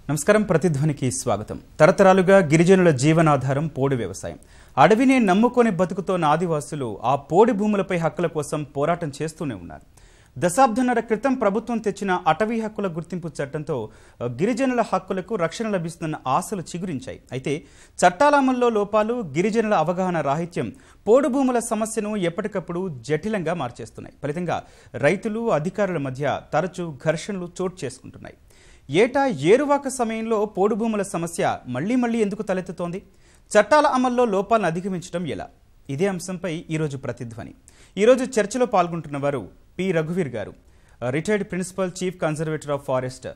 నమస్కారం ప్రతిధ్వనికి స్వాగతం. తరతరాలుగా గిరిజనుల జీవనాధారం పోడు వ్యవసాయం. అడవిని నమ్ముకొని బతుకుతోన్న ఆదివాసులు ఆ పోడి భూములపై హక్కుల కోసం పోరాటం చేస్తూనే ఉన్నారు. దశాబ్దన్నర క్రితం ప్రభుత్వం తెచ్చిన అటవీ హక్కుల గుర్తింపు చట్టంతో గిరిజనుల హక్కులకు రక్షణ లభిస్తున్న ఆశలు చిగురించాయి. అయితే చట్టాల అమల్లో లోపాలు, గిరిజనుల అవగాహన రాహిత్యం పోడు భూముల సమస్యను ఎప్పటికప్పుడు జటిలంగా మార్చేస్తున్నాయి. ఫలితంగా రైతులు, అధికారుల మధ్య తరచూ ఘర్షణలు చోటు చేసుకుంటున్నాయి. ఏటా ఏరువాక సమయంలో పోడు భూముల సమస్య మళ్లీ ఎందుకు తలెత్తుతోంది? చట్టాల అమల్లో లోపాలను అధిగమించడం ఎలా? ఇదే అంశంపై ఈరోజు ప్రతిధ్వని. ఈరోజు చర్చలో పాల్గొంటున్న వారు పి రఘువీర్ garu, retired principal chief conservator of forest,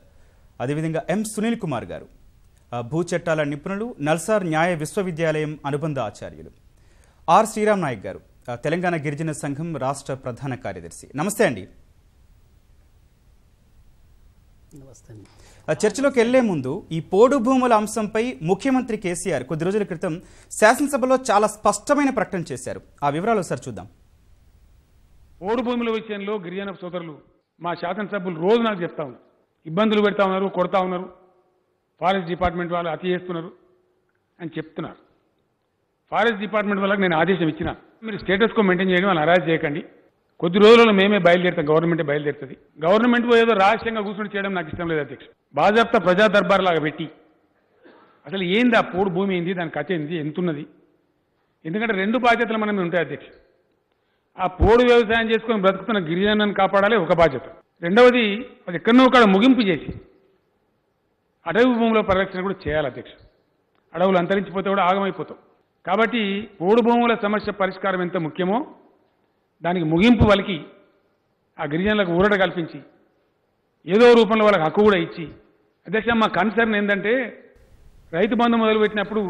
అదేవిధంగా ఎం సునీల్ కుమార్ గారు, భూ చట్టాల నిపుణులు, నల్సార్ న్యాయ విశ్వవిద్యాలయం అనుబంధ ఆచార్యులు, ఆర్ శ్రీరామ్ నాయక్ గారు, తెలంగాణ గిరిజన సంఘం రాష్ట్ర ప్రధాన కార్యదర్శి. నమస్తే అండి. చర్చలోకి వెళ్లే ముందు ఈ పోడు భూముల అంశంపై ముఖ్యమంత్రి కేసీఆర్ కొద్ది రోజుల క్రితం శాసనసభలో చాలా స్పష్టమైన ప్రకటన చేశారు. ఆ వివరాలు ఒకసారి చూద్దాం. పోడు భూముల విషయంలో గిరిజన సోదరులు మా శాసనసభ్యులు రోజు నాకు చెప్తా ఉన్నారు, ఇబ్బందులు పెడతా ఉన్నారు, కొడతా ఉన్నారు, ఫారెస్ట్ డిపార్ట్మెంట్ వాళ్ళు అతి చేస్తున్నారు అని చెప్తున్నారు. ఫారెస్ట్ డిపార్ట్మెంట్ వాళ్ళకి నేను ఆదేశం ఇచ్చిన, మీరు స్టేటస్ కో మెయింటైన్ చేయడం వాళ్ళు అరాజ్ చేయకండి, కొద్ది రోజుల్లో మేమే బయలుదేరుతాం, గవర్నమెంటే బయలుదేరుతుంది. గవర్నమెంట్ ఏదో రహస్యంగా కూర్చొని చేయడం నాకు ఇష్టం లేదు అధ్యక్ష. బాజాప్తా ప్రజా దర్బార్ లాగా పెట్టి అసలు ఏంది ఆ పోడు భూమి ఏంది, దాని కథ ఏంది, ఎంతున్నది. ఎందుకంటే రెండు బాధ్యతలు మనం ఉంటాయి అధ్యక్ష. ఆ పోడు వ్యవసాయం చేసుకొని బ్రతుకుతున్న గిరిజనులను కాపాడాలి ఒక బాధ్యత. రెండవది అది ఎక్కడనో ఒక ముగింపు చేసి అటవీ భూముల పరిరక్షణ కూడా చేయాలి అధ్యక్ష. అడవులు అంతరించిపోతే కూడా ఆగమైపోతాం. కాబట్టి పోడు భూముల సమస్య పరిష్కారం ఎంత ముఖ్యమో దానికి ముగింపు వాళ్ళకి ఆ గిరిజనులకు ఊరట కల్పించి ఏదో రూపంలో వాళ్ళకి హక్కు కూడా ఇచ్చి, అధ్యక్ష మా కన్సర్న్ ఏంటంటే రైతు బంధు మొదలుపెట్టినప్పుడు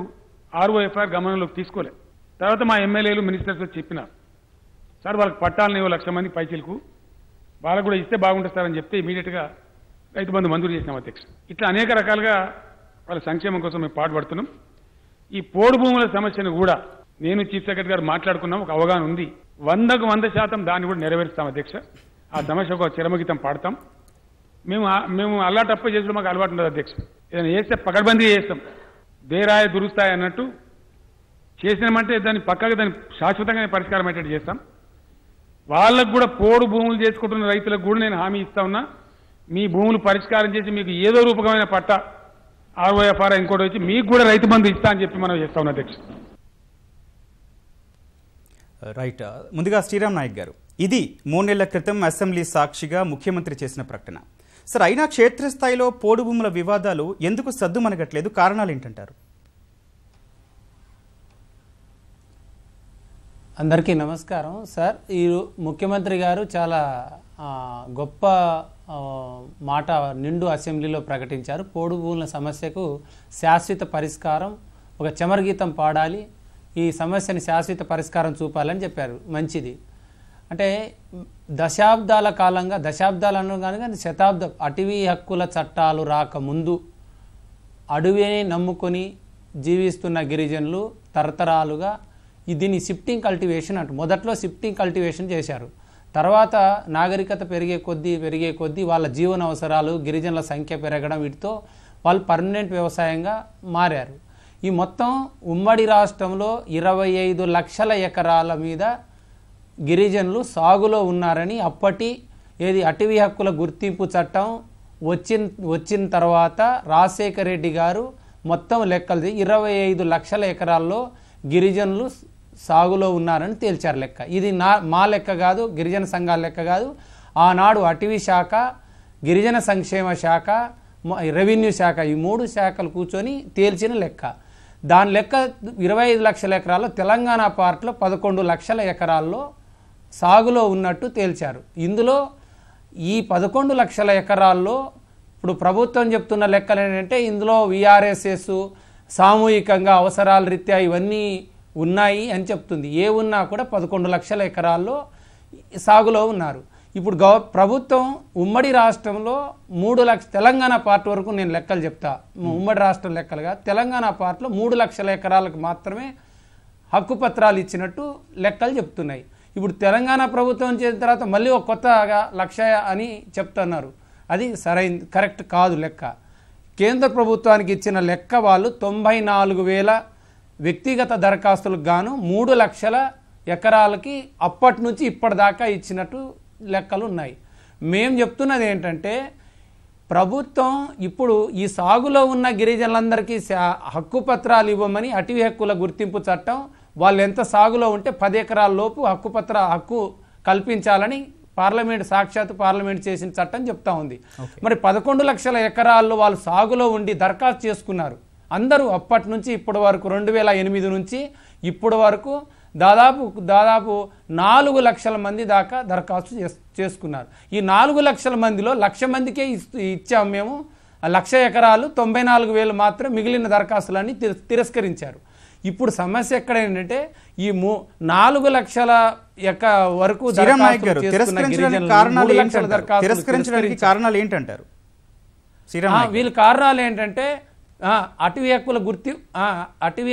ROFR గమనంలోకి తీసుకోలే. తర్వాత మా ఎమ్మెల్యేలు, మినిస్టర్స్ చెప్పినారు, సార్ వాళ్ళకి పట్టాలని 1,00,000 మంది పైచీలకు వాళ్ళకు కూడా ఇస్తే బాగుంటుంది సార్ అని చెప్తే ఇమీడియట్గా రైతు బంధు మంజూరు చేసినాం అధ్యక్ష. ఇట్లా అనేక రకాలుగా వాళ్ళ సంక్షేమం కోసం మేము పాటుపడుతున్నాం. ఈ పోడు భూముల సమస్యను కూడా నేను చీఫ్ సెక్రటరీ గారు మాట్లాడుకున్నాం, ఒక అవగాహన ఉంది. 100కు 100% దాన్ని కూడా నెరవేరుస్తాం అధ్యక్ష. ఆ సమస్య ఒక చరమగీతం పాడతాం. మేము అల్లాటప్ప చేసుడు మాకు అలవాటు ఉండదు అధ్యక్ష. ఏదైనా చేస్తే పకడ్బందీ చేస్తాం, దేరాయ దురుస్తాయి అన్నట్టు చేసినామంటే దాన్ని పక్కగా దాన్ని శాశ్వతంగానే పరిష్కారం అయ్యేటట్టు చేస్తాం. వాళ్ళకు కూడా పోడు భూములు చేసుకుంటున్న రైతులకు కూడా నేను హామీ ఇస్తా ఉన్నా, మీ భూములు పరిష్కారం చేసి మీకు ఏదో రూపకమైన పట్ట ROFR ఇంకోటి వచ్చి మీకు కూడా రైతు బంధు ఇస్తా అని చెప్పి మనం చేస్తా ఉన్నాం అధ్యక్ష. రైట్. ముందుగా శ్రీరామ్ నాయక్ గారు, ఇది 3 నెలల క్రితం అసెంబ్లీ సాక్షిగా ముఖ్యమంత్రి చేసిన ప్రకటన. సార్, అయినా క్షేత్రస్థాయిలో పోడు భూముల వివాదాలు ఎందుకు సద్దుమణగట్లేదు? కారణాలు ఏంటంటారు? అందరికీ నమస్కారం సార్. ఈ ముఖ్యమంత్రి గారు చాలా గొప్ప మాట నిండు అసెంబ్లీలో ప్రకటించారు. పోడు భూముల సమస్యకు శాశ్వత పరిష్కారం, ఒక చమరగీతం పాడాలి, ఈ సమస్యని శాశ్వత పరిష్కారం చూపాలని చెప్పారు. మంచిది. అంటే దశాబ్దాల కాలంగా, దశాబ్దాలు అను కానీ శతాబ్దం, అటవీ హక్కుల చట్టాలు రాకముందు అడవిని నమ్ముకొని జీవిస్తున్న గిరిజనులు తరతరాలుగా దీన్ని షిఫ్టింగ్ కల్టివేషన్ అంటారు. మొదట్లో షిఫ్టింగ్ కల్టివేషన్ చేశారు. తర్వాత నాగరికత పెరిగే కొద్దీ వాళ్ళ జీవన అవసరాలు, గిరిజనుల సంఖ్య పెరగడం, వీటితో వాళ్ళు పర్మనెంట్ వ్యవసాయంగా మారారు. ఈ మొత్తం ఉమ్మడి రాష్ట్రంలో 25 లక్షల ఎకరాల మీద గిరిజనులు సాగులో ఉన్నారని అప్పటి అటవీ హక్కుల గుర్తింపు చట్టం వచ్చిన తర్వాత రాజశేఖర రెడ్డి గారు మొత్తం లెక్కలు 25 లక్షల ఎకరాల్లో గిరిజనులు సాగులో ఉన్నారని తేల్చారు లెక్క. ఇది మా లెక్క కాదు, గిరిజన సంఘాల లెక్క కాదు. ఆనాడు అటవీ శాఖ, గిరిజన సంక్షేమ శాఖ, రెవెన్యూ శాఖ, ఈ 3 శాఖలు కూర్చొని తేల్చిన లెక్క. దాని లెక్క 25 లక్షల ఎకరాల్లో తెలంగాణ పార్ట్లో 11 లక్షల ఎకరాల్లో సాగులో ఉన్నట్టు తేల్చారు. ఇందులో ఈ 11 లక్షల ఎకరాల్లో ఇప్పుడు ప్రభుత్వం చెప్తున్న లెక్కలు ఏంటంటే ఇందులో VRSS సామూహికంగా అవసరాల రీత్యా ఇవన్నీ ఉన్నాయి అని చెప్తుంది. ఉన్నా కూడా 11 లక్షల ఎకరాల్లో సాగులో ఉన్నారు. ఇప్పుడు ప్రభుత్వం ఉమ్మడి రాష్ట్రంలో 3 లక్షల, తెలంగాణ పార్ట్ వరకు నేను లెక్కలు చెప్తా, ఉమ్మడి రాష్ట్రం లెక్కలుగా తెలంగాణ పార్ట్లో 3 లక్షల ఎకరాలకు మాత్రమే హక్కుపత్రాలు ఇచ్చినట్టు లెక్కలు చెప్తున్నాయి. ఇప్పుడు తెలంగాణ ప్రభుత్వం చేసిన తర్వాత మళ్ళీ ఒక కొత్తగా 1,00,000 అని చెప్తున్నారు. అది సరైన కరెక్ట్ కాదు లెక్క. కేంద్ర ప్రభుత్వానికి ఇచ్చిన లెక్క వాళ్ళు 94,000 వ్యక్తిగత దరఖాస్తులకు గాను 3 లక్షల ఎకరాలకి అప్పటి నుంచి ఇప్పటిదాకా ఇచ్చినట్టు లెక్కలు ఉన్నాయి. మేము చెప్తున్నది ఏంటంటే ప్రభుత్వం ఇప్పుడు ఈ సాగులో ఉన్న గిరిజనులందరికీ హక్కు పత్రాలు ఇవ్వమని అటవీ హక్కుల గుర్తింపు చట్టం వాళ్ళు ఎంత సాగులో ఉంటే 10 ఎకరాల లోపు హక్కు కల్పించాలని సాక్షాత్ పార్లమెంట్ చేసిన చట్టం చెప్తా ఉంది. మరి 11 లక్షల ఎకరాల్లో వాళ్ళు సాగులో ఉండి దరఖాస్తు చేసుకున్నారు. అందరూ అప్పటి నుంచి ఇప్పటి వరకు 2008 నుంచి ఇప్పటి వరకు దాదాపు 4 లక్షల మంది దాకా దరఖాస్తు చేసుకున్నారు. ఈ 4 లక్షల మందిలో 1,00,000 మందికే ఇచ్చాము మేము. 1,00,000 ఎకరాలు 94,000 మాత్రం మిగిలిన దరఖాస్తులన్నీ తిరస్కరించారు. ఇప్పుడు సమస్య ఎక్కడ ఏంటంటే ఈ 4 లక్షల వరకు కారణాలు ఏంటంటారు? వీళ్ళ కారణాలు ఏంటంటే అటవీ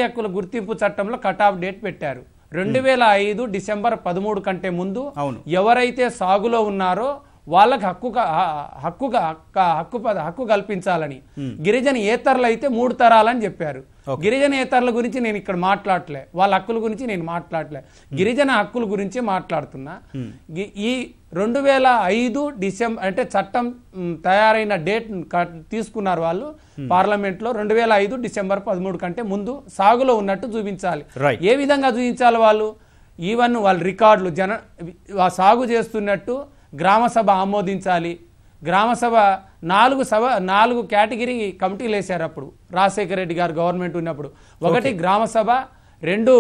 హక్కుల గుర్తింపు చట్టంలో కట్ ఆఫ్ డేట్ పెట్టారు. 2005 డిసెంబర్ 13 కంటే ముందు ఎవరైతే సాగులో ఉన్నారో వాళ్ళకి హక్కు కల్పించాలని. గిరిజన ఏతరులు అయితే 3 తరాలని చెప్పారు. గిరిజన ఏతరుల గురించి నేను ఇక్కడ మాట్లాడలే, వాళ్ళ హక్కుల గురించి నేను మాట్లాడలే, గిరిజన హక్కుల గురించి మాట్లాడుతున్నా. ఈ 2005 డిసెంబర్ అంటే చట్టం తయారైన డేట్ తీసుకున్నారు వాళ్ళు పార్లమెంట్ లో. 2005 డిసెంబర్ 13 కంటే ముందు సాగులో ఉన్నట్టు చూపించాలి. ఏ విధంగా చూపించాలి వాళ్ళు? ఈవెన్ వాళ్ళ రికార్డులు సాగు చేస్తున్నట్టు గ్రామసభ ఆమోదించాలి. గ్రామసభ 4 కేటగిరీ కమిటీలు వేశారు అప్పుడు రాజశేఖర రెడ్డి గారు గవర్నమెంట్ ఉన్నప్పుడు. 1 గ్రామసభ, 2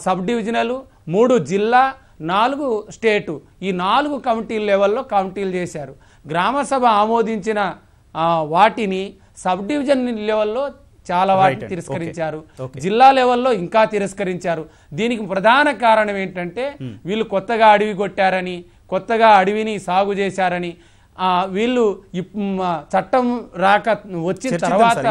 సబ్ డివిజనల్, 3 జిల్లా, 4 స్టేటు. ఈ 4 కమిటీల లెవెల్లో కమిటీలు చేశారు. గ్రామసభ ఆమోదించిన వాటిని సబ్ డివిజన్ లెవెల్లో చాలా వాటిని తిరస్కరించారు. జిల్లా లెవెల్లో ఇంకా తిరస్కరించారు. దీనికి ప్రధాన కారణం ఏంటంటే వీళ్ళు కొత్తగా అడవి కొట్టారని, కొత్తగా అడవిని సాగు చేశారని, వీళ్ళు చట్టం వచ్చిన తర్వాత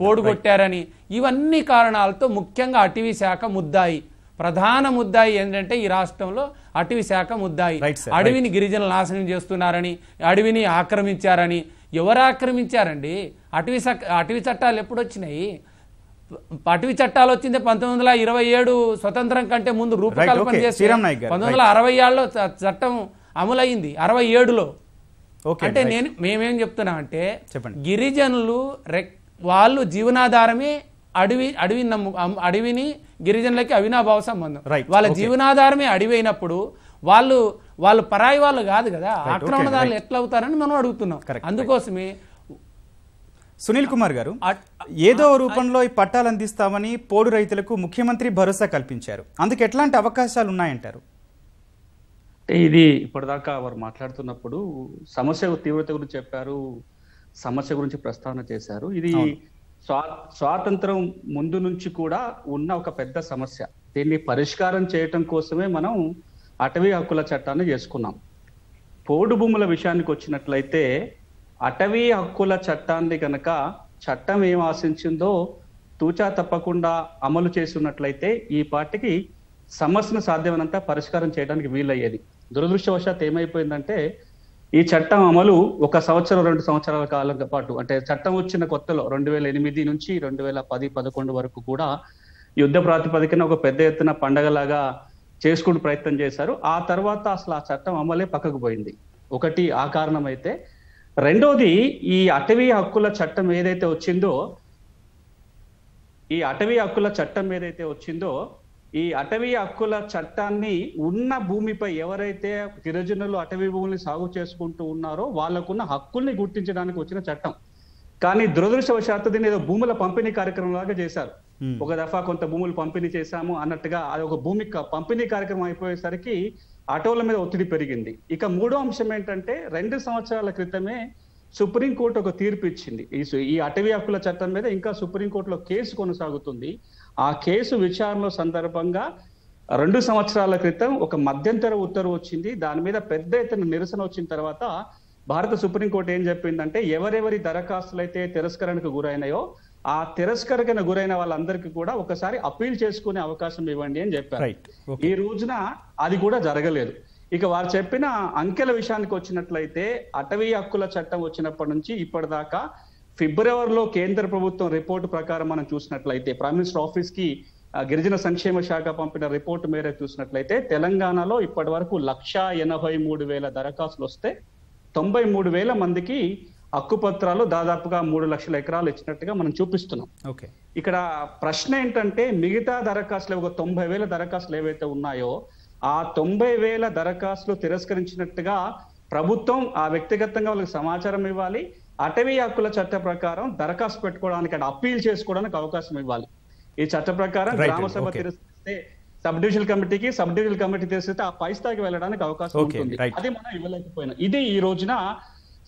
ఓడుగొట్టారని, ఇవన్నీ కారణాలతో ముఖ్యంగా అటవీ శాఖ ముద్దాయి. ప్రధాన ముద్దాయి ఏంటంటే ఈ రాష్ట్రంలో అటవీ శాఖ ముద్దాయి. అడవిని గిరిజనులు నాశనం చేస్తున్నారని, అడవిని ఆక్రమించారని. ఎవరు ఆక్రమించారండి? అటవీ చట్టాలు ఎప్పుడు వచ్చినాయి? అటవీ చట్టాలు వచ్చింది 1927 స్వతంత్రం కంటే ముందు రూపకల్పన చేసి 1967లో చట్టం అమలైంది 67లో. అంటే మేమేం చెప్తున్నామంటే గిరిజనులు వాళ్ళు జీవనాధారమే అడవిని గిరిజనులకి అవినాభావ సంబంధం. వాళ్ళ జీవనాధారమే అడవి అయినప్పుడు వాళ్ళు పరాయి వాళ్ళు కాదు కదా, ఆక్రమణదారులు ఎట్లా అవుతారని మనం అడుగుతున్నాం. అందుకోసమే సునీల్ కుమార్ గారు, ఏదో రూపంలో ఈ పట్టాలు అందిస్తామని పోడు రైతులకు ముఖ్యమంత్రి భరోసా కల్పించారు. అందుకు ఎట్లాంటి అవకాశాలు ఉన్నాయంటారు? ఇది ఇప్పటిదాకా వారు మాట్లాడుతున్నప్పుడు సమస్య తీవ్రత గురించి చెప్పారు, సమస్య గురించి ప్రస్తావన చేశారు. ఇది స్వాతంత్రం ముందు నుంచి కూడా ఉన్న ఒక పెద్ద సమస్య. దీన్ని పరిష్కారం చేయటం కోసమే మనం అటవీ హక్కుల చట్టాన్ని చేసుకున్నాం. పోడు భూముల విషయానికి వచ్చినట్లయితే అటవీ హక్కుల చట్టాన్ని కనుక చట్టం ఏం ఆశించిందో తూచా తప్పకుండా అమలు చేస్తున్నట్లయితే ఈ పార్టీకి సమస్యను సాధ్యమైనంత పరిష్కారం చేయడానికి వీలయ్యేది. దురదృష్టవశాత్ ఏమైపోయిందంటే ఈ చట్టం అమలు 1 సంవత్సరం 2 సంవత్సరాల కాలం పాటు, అంటే చట్టం వచ్చిన కొత్తలో 2008 నుంచి 2010-11 వరకు కూడా యుద్ధ ప్రాతిపదికన ఒక పెద్ద ఎత్తున పండగలాగా చేసుకునే ప్రయత్నం చేశారు. ఆ తర్వాత అసలు ఆ చట్టం అమలే పక్కకు పోయింది. ఒకటి ఆ కారణం అయితే, రెండోది ఈ అటవీ హక్కుల చట్టం ఏదైతే వచ్చిందో ఈ అటవీ హక్కుల చట్టాన్ని ఉన్న భూమిపై ఎవరైతే గిరిజనులు అటవీ భూముల్ని సాగు చేసుకుంటూ ఉన్నారో వాళ్ళకున్న హక్కుల్ని గుర్తించడానికి వచ్చిన చట్టం. కానీ దురదృష్టవశాత్తు దీన్ని ఏదో భూముల పంపిణీ కార్యక్రమం లాగా చేశారు. ఒక దఫా కొంత భూములు పంపిణీ చేశాము అన్నట్టుగా అది ఒక భూమి పంపిణీ కార్యక్రమం అయిపోయేసరికి ఆటోల మీద ఒత్తిడి పెరిగింది. ఇక 3వ అంశం ఏంటంటే 2 సంవత్సరాల క్రితమే సుప్రీంకోర్టు ఒక తీర్పు ఇచ్చింది. ఈ అటవీ హక్కుల చట్టం మీద ఇంకా సుప్రీంకోర్టులో కేసు కొనసాగుతుంది. ఆ కేసు విచారణ సందర్భంగా 2 సంవత్సరాల క్రితం ఒక మధ్యంతర ఉత్తర్వు వచ్చింది. దాని మీద పెద్ద ఎత్తున నిరసన వచ్చిన తర్వాత భారత సుప్రీంకోర్టు ఏం చెప్పిందంటే ఎవరెవరి దరఖాస్తులు అయితే తిరస్కరణకు గురైనాయో ఆ తిరస్కరణకు గురైన వాళ్ళందరికీ కూడా ఒకసారి అప్పీల్ చేసుకునే అవకాశం ఇవ్వండి అని చెప్పారు. ఈ రోజున అది కూడా జరగలేదు. ఇక వారు చెప్పిన అంకెల విషయానికి వచ్చినట్లయితే అటవీ హక్కుల చట్టం వచ్చినప్పటి నుంచి ఇప్పటిదాకా ఫిబ్రవరిలో కేంద్ర ప్రభుత్వం రిపోర్టు ప్రకారం మనం చూసినట్లయితే ప్రైమ్ మినిస్టర్ ఆఫీస్ కి గిరిజన సంక్షేమ శాఖ పంపిన రిపోర్టు మేరకు చూసినట్లయితే తెలంగాణలో ఇప్పటి వరకు 1,83,000 దరఖాస్తులు వస్తే 93,000 మందికి హక్కుపత్రాలు దాదాపుగా 3 లక్షల ఎకరాలు ఇచ్చినట్టుగా మనం చూపిస్తున్నాం. ఇక్కడ ప్రశ్న ఏంటంటే మిగతా దరఖాస్తులు ఒక 90,000 దరఖాస్తులు ఏవైతే ఉన్నాయో ఆ 90,000 దరఖాస్తులు తిరస్కరించినట్టుగా ప్రభుత్వం ఆ వ్యక్తిగతంగా వాళ్ళకి సమాచారం ఇవ్వాలి. అటవీ హక్కుల చట్ట ప్రకారం దరఖాస్తు పెట్టుకోవడానికి అంటే అప్పీల్ చేసుకోవడానికి అవకాశం ఇవ్వాలి. ఈ చట్ట ప్రకారం గ్రామ సభ తిరస్కరిస్తే సబ్ డివిజనల్ కమిటీకి, సబ్ డివిజనల్ కమిటీ తిరస్కరిస్తే ఆ పై స్థాయికి వెళ్ళడానికి అవకాశం ఉంటుంది. అది మనం ఇవ్వలేకపోయినా ఇది ఈ రోజున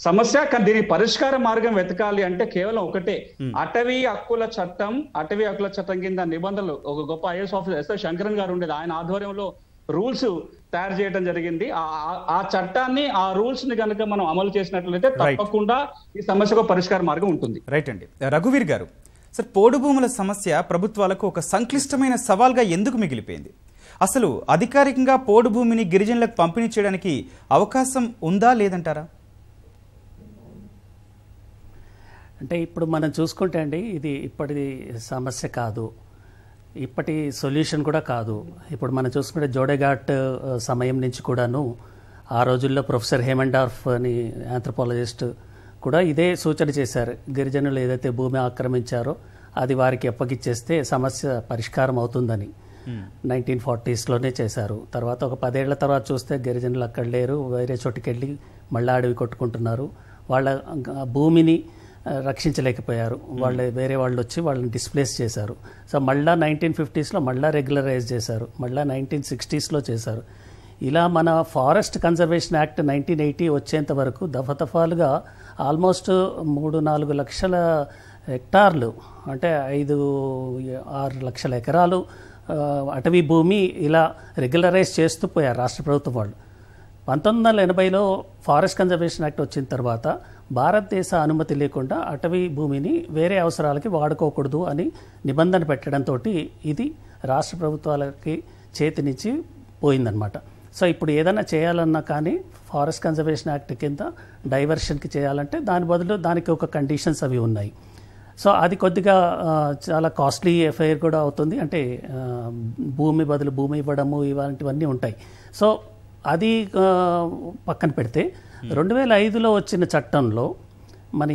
సమస్య. కానీ దీని పరిష్కార మార్గం వెతకాలి అంటే కేవలం ఒకటే, అటవీ హక్కుల చట్టం కింద నిబంధనలు ఒక గొప్ప ఐఏఎస్ ఆఫీసర్ ఎస్ఐ శంకరన్ గారు ఉండేది, ఆయన ఆధ్వర్యంలో రూల్స్ తయారు చేయడం జరిగింది. ఆ చట్టాన్ని ఆ రూల్స్ ని కనుక మనం అమలు చేసినట్లయితే తప్పకుండా ఈ సమస్యకు పరిష్కార మార్గం ఉంటుంది. రైట్ అండి. రఘువీర్ గారు, సార్ పోడు భూముల సమస్య ప్రభుత్వాలకు ఒక సంక్లిష్టమైన సవాల్గా ఎందుకు మిగిలిపోయింది? అసలు అధికారికంగా పోడు భూమిని గిరిజనులకు పంపిణీ చేయడానికి అవకాశం ఉందా లేదంటారా? అంటే ఇప్పుడు మనం చూసుకుంటే అండి, ఇది ఇప్పటి సమస్య కాదు, ఇప్పటి సొల్యూషన్ కూడా కాదు. ఇప్పుడు మనం చూసుకుంటే జోడేఘాట్ సమయం నుంచి కూడాను ఆ రోజుల్లో ప్రొఫెసర్ హేమండార్ఫ్ అని ఆంథ్రోపాలజిస్ట్ కూడా ఇదే సూచన చేశారు. గిరిజనులు ఏదైతే భూమి ఆక్రమించారో అది వారికి అప్పగిచ్చేస్తే సమస్య పరిష్కారం అవుతుందని 1940s చేశారు. తర్వాత ఒక 10 ఏళ్ల తర్వాత చూస్తే గిరిజనులు అక్కడ లేరు, వేరే చోటుకి వెళ్ళి మళ్ళా అడవి కొట్టుకుంటున్నారు. వాళ్ళ భూమిని రక్షించలేకపోయారు, వేరే వాళ్ళు వచ్చి వాళ్ళని డిస్ప్లేస్ చేశారు. సో మళ్ళీ 1950s మళ్ళీ రెగ్యులరైజ్ చేశారు, మళ్ళీ 1960s చేశారు. ఇలా మన ఫారెస్ట్ కన్జర్వేషన్ యాక్ట్ 1980 వచ్చేంత వరకు దఫాలుగా ఆల్మోస్ట్ 3-4 లక్షల హెక్టార్లు అంటే 5-6 లక్షల ఎకరాలు అటవీ భూమి ఇలా రెగ్యులరైజ్ చేస్తూ పోయారు రాష్ట్ర ప్రభుత్వం వాళ్ళు. 1980లో ఫారెస్ట్ కన్జర్వేషన్ యాక్ట్ వచ్చిన తర్వాత భారతదేశ అనుమతి లేకుండా అటవీ భూమిని వేరే అవసరాలకి వాడుకోకూడదు అని నిబంధన పెట్టడంతో ఇది రాష్ట్ర ప్రభుత్వాలకి చేతినిచ్చి పోయిందనమాట. సో ఇప్పుడు ఏదైనా చేయాలన్నా కానీ ఫారెస్ట్ కన్జర్వేషన్ యాక్ట్ కింద డైవర్షన్కి చేయాలంటే దాని బదులు దానికి ఒక కండిషన్స్ అవి ఉన్నాయి. సో అది కొద్దిగా చాలా కాస్ట్లీ ఎఫైర్ కూడా అవుతుంది, అంటే భూమి బదులు భూమి ఇవ్వడము ఇలాంటివన్నీ ఉంటాయి. సో అది పక్కన పెడితే 2005లో వచ్చిన చట్టంలో మన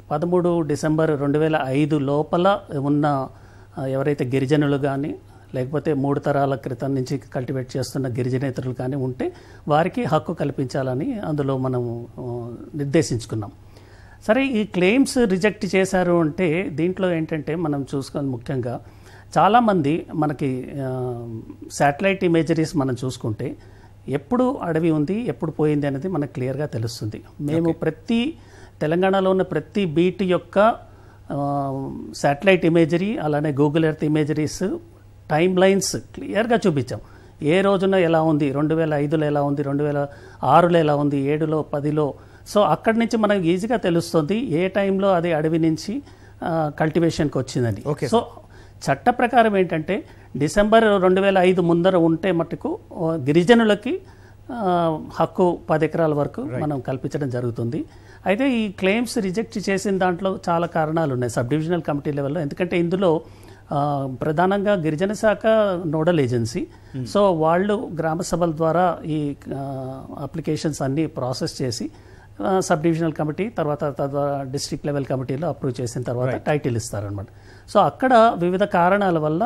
13 డిసెంబర్ 2005 లోపల ఉన్న ఎవరైతే గిరిజనులు కానీ లేకపోతే 3 తరాల క్రితం నుంచి కల్టివేట్ చేస్తున్న గిరిజనేతరులు కానీ ఉంటే వారికి హక్కు కల్పించాలని అందులో మనం నిర్దేశించుకున్నాం. సరే, ఈ క్లెయిమ్స్ రిజెక్ట్ చేశారు అంటే దీంట్లో ఏంటంటే మనం చూసుకొని ముఖ్యంగా చాలామంది మనకి శాటిలైట్ ఇమేజరీస్ మనం చూసుకుంటే ఎప్పుడు అడవి ఉంది ఎప్పుడు పోయింది అనేది మనకు క్లియర్గా తెలుస్తుంది. మేము తెలంగాణలో ఉన్న ప్రతి బీట్ యొక్క శాటిలైట్ ఇమేజరీ అలానే Google earth imageries time lines క్లియర్గా చూపించాం. ఏ రోజున ఎలా ఉంది, 2005లో ఎలా ఉంది, 2006లో ఎలా ఉంది, 7లో 10లో. సో అక్కడి నుంచి మనకు ఈజీగా తెలుస్తుంది ఏ టైంలో అది అడవి నుంచి కల్టివేషన్కి వచ్చిందని. సో చట్ట ప్రకారం ఏంటంటే డిసెంబర్ 2005 ముందర ఉంటే మటుకు గిరిజనులకి హక్కు 10 ఎకరాల వరకు మనం కల్పించడం జరుగుతుంది. అయితే ఈ క్లెయిమ్స్ రిజెక్ట్ చేసిన దాంట్లో చాలా కారణాలు ఉన్నాయి సబ్ డివిజనల్ కమిటీ లెవెల్లో. ఎందుకంటే ఇందులో ప్రధానంగా గిరిజన శాఖ నోడల్ ఏజెన్సీ. సో వాళ్ళు గ్రామ సభల ద్వారా ఈ అప్లికేషన్స్ అన్నీ ప్రాసెస్ చేసి సబ్ డివిజనల్ కమిటీ తర్వాత డిస్ట్రిక్ట్ లెవెల్ కమిటీలో అప్రూవ్ చేసిన తర్వాత టైటిల్ ఇస్తారనమాట. సో అక్కడ వివిధ కారణాల వల్ల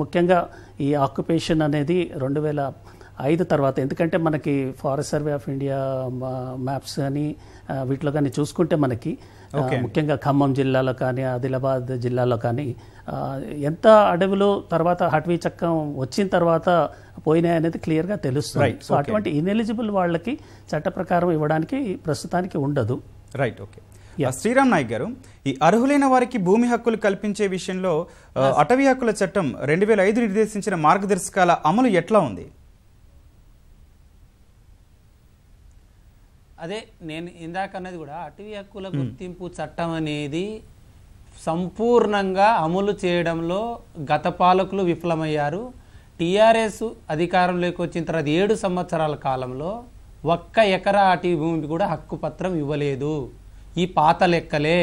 ముఖ్యంగా ఈ ఆక్యుపేషన్ అనేది 2005 తర్వాత, ఎందుకంటే మనకి forest survey of India maps కానీ వీటిలో కానీ చూసుకుంటే మనకి ముఖ్యంగా ఖమ్మం జిల్లాలో కానీ ఆదిలాబాద్ జిల్లాలో కానీ ఎంత అడవులు తర్వాత అటవీ చట్టం వచ్చిన తర్వాత పోయినాయి అనేది క్లియర్గా తెలుస్తుంది. సో అటువంటి ఇన్ఎలిజిబుల్ వాళ్ళకి చట్ట ప్రకారం ఇవ్వడానికి ప్రస్తుతానికి ఉండదు. Right, okay. శ్రీరామ్ నాయక్ గారు, ఈ అర్హులైన వారికి భూమి హక్కులు కల్పించే విషయంలో అటవీ హక్కుల చట్టం 2005 నిర్దేశించిన మార్గదర్శకాల అమలు ఎట్లా ఉంది? అదే నేను ఇందాక అన్నది కూడా, అటవీ హక్కుల గుర్తింపు చట్టం అనేది సంపూర్ణంగా అమలు చేయడంలో గత పాలకులు విఫలమయ్యారు. టీఆర్ఎస్ అధికారంలోకి వచ్చిన తర్వాత 7 సంవత్సరాల కాలంలో 1 ఎకరా అటవీ భూమికి కూడా హక్కు పత్రం ఇవ్వలేదు. ఈ పాత లెక్కలే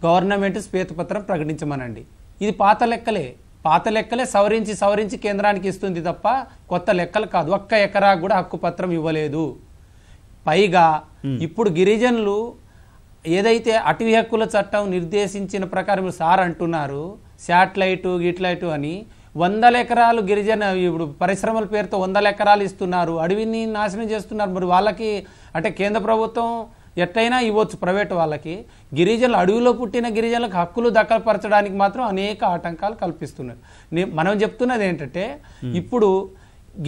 గవర్నమెంట్ శ్వేతపత్రం ప్రకటించమనండి. ఇది పాత లెక్కలే సవరించి కేంద్రానికి ఇస్తుంది తప్ప కొత్త లెక్కలు కాదు. 1 ఎకరా కూడా హక్కు పత్రం ఇవ్వలేదు. పైగా ఇప్పుడు గిరిజనులు ఏదైతే అటవీ హక్కుల చట్టం నిర్దేశించిన ప్రకారం సార్ అంటున్నారు శాటిలైటు గిట్లైటు అని, 100 ఎకరాలు గిరిజన ఇప్పుడు పరిశ్రమల పేరుతో 100 ఎకరాలు ఇస్తున్నారు, అడవిని నాశనం చేస్తున్నారు. మరి వాళ్ళకి అంటే కేంద్ర ప్రభుత్వం ఎట్లయినా ఇవ్వచ్చు ప్రైవేట్ వాళ్ళకి, గిరిజనులు అడవిలో పుట్టిన గిరిజనులకు హక్కులు దక్కపరచడానికి మాత్రం అనేక ఆటంకాలు కల్పిస్తున్నారు. మనం చెప్తున్నది ఏంటంటే ఇప్పుడు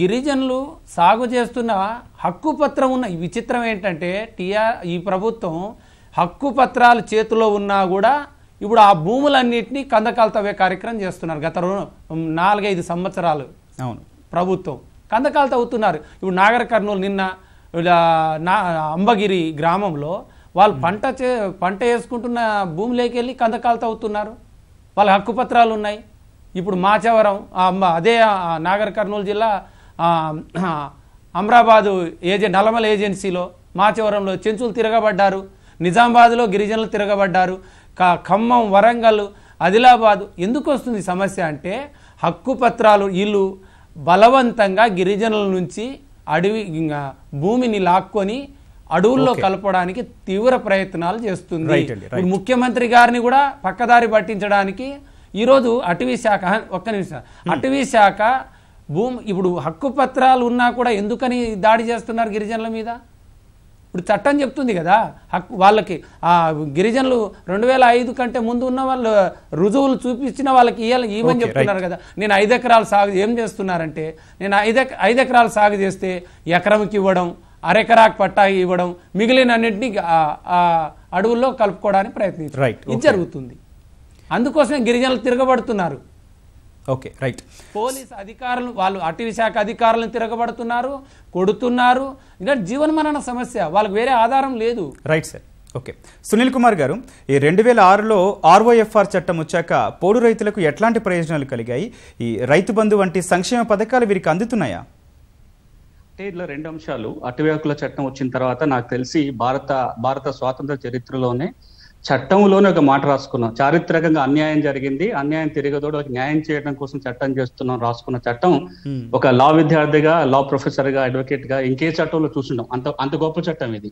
గిరిజనులు సాగు చేస్తున్న హక్కు పత్రం ఉన్న విచిత్రం ఏంటంటే ఈ ప్రభుత్వం హక్కు పత్రాలు చేతిలో ఉన్నా కూడా ఇప్పుడు ఆ భూములన్నింటినీ కందకాలు తవ్వే కార్యక్రమం చేస్తున్నారు. గత 4-5 సంవత్సరాలు ప్రభుత్వం కందకాలు తవ్వుతున్నారు. ఇప్పుడు నాగర్ కర్నూలు నిన్న అంబగిరి గ్రామంలో వాళ్ళు పంట వేసుకుంటున్న భూమిలోకి వెళ్ళి కందకాలు తవ్వుతున్నారు. వాళ్ళ హక్కు పత్రాలు ఉన్నాయి. ఇప్పుడు మాచవరం అదే నాగర్ కర్నూలు జిల్లా అమ్రాబాదు నల్లమల ఏజెన్సీలో మాచవరంలో చెంచులు తిరగబడ్డారు, నిజామాబాద్లో గిరిజనులు తిరగబడ్డారు, ఖమ్మం వరంగల్ ఆదిలాబాద్. ఎందుకు వస్తుంది సమస్య అంటే హక్కు పత్రాలు వీళ్ళు బలవంతంగా గిరిజనుల నుంచి అడవి భూమిని లాక్కొని అడవుల్లో కలపడానికి తీవ్ర ప్రయత్నాలు చేస్తుంది. ముఖ్యమంత్రి గారిని కూడా పక్కదారి పట్టించడానికి ఈరోజు అటవీ శాఖ అటవీ శాఖ ఇప్పుడు హక్కు పత్రాలు ఉన్నా కూడా ఎందుకని దాడి చేస్తున్నారు గిరిజనుల మీద? ఇప్పుడు చట్టం చెప్తుంది కదా వాళ్ళకి గిరిజనులు 2005 కంటే ముందు ఉన్న వాళ్ళు రుజువులు చూపించిన వాళ్ళకి ఇవ్వమని చెప్తున్నారు కదా. నేను 5 ఎకరాలు సాగు ఏం చేస్తున్నారంటే నేను 5 ఎకరాలు సాగు చేస్తే ఎకరంకి ఇవ్వడం, అరెకరాకు పట్టా ఇవ్వడం, మిగిలిన అన్నింటినీ అడవుల్లో కలుపుకోవడానికి ప్రయత్నించారు. ఇది జరుగుతుంది. అందుకోసమే గిరిజనులు తిరగబడుతున్నారు. పోలీస్ అధికారులు వాళ్ళు అటవీ శాఖ అధికారులను తిరగబడుతున్నారు, కొడుతున్నారు. ఇంకా జీవనమరణ సమస్య, వాళ్ళకి వేరే ఆధారం లేదు. Right sir. Okay, Sunil Kumar గారు, ఈ 2006లో ROFR చట్టం వచ్చాక పోడు రైతులకు ఎట్లాంటి ప్రయోజనాలు కలిగాయి? ఈ రైతు బంధు వంటి సంక్షేమ పథకాలు వీరికి అందుతున్నాయా? అంటే ఇట్లా 2 అంశాలు. అటవీ హక్కుల చట్టం వచ్చిన తర్వాత నాకు తెలిసి భారత స్వాతంత్ర చరిత్రలోనే చట్టంలోనే ఒక మాట రాసుకున్నాం, చారిత్రకంగా అన్యాయం జరిగింది, అన్యాయం తిరగదోడు న్యాయం చేయడం కోసం చట్టం చేస్తున్నాం రాసుకున్న చట్టం ఒక లా విద్యార్థిగా, లా ప్రొఫెసర్ గా, అడ్వకేట్ గా ఇంకే చట్టంలో చూస్తున్నాం. అంత గొప్ప చట్టం ఇది.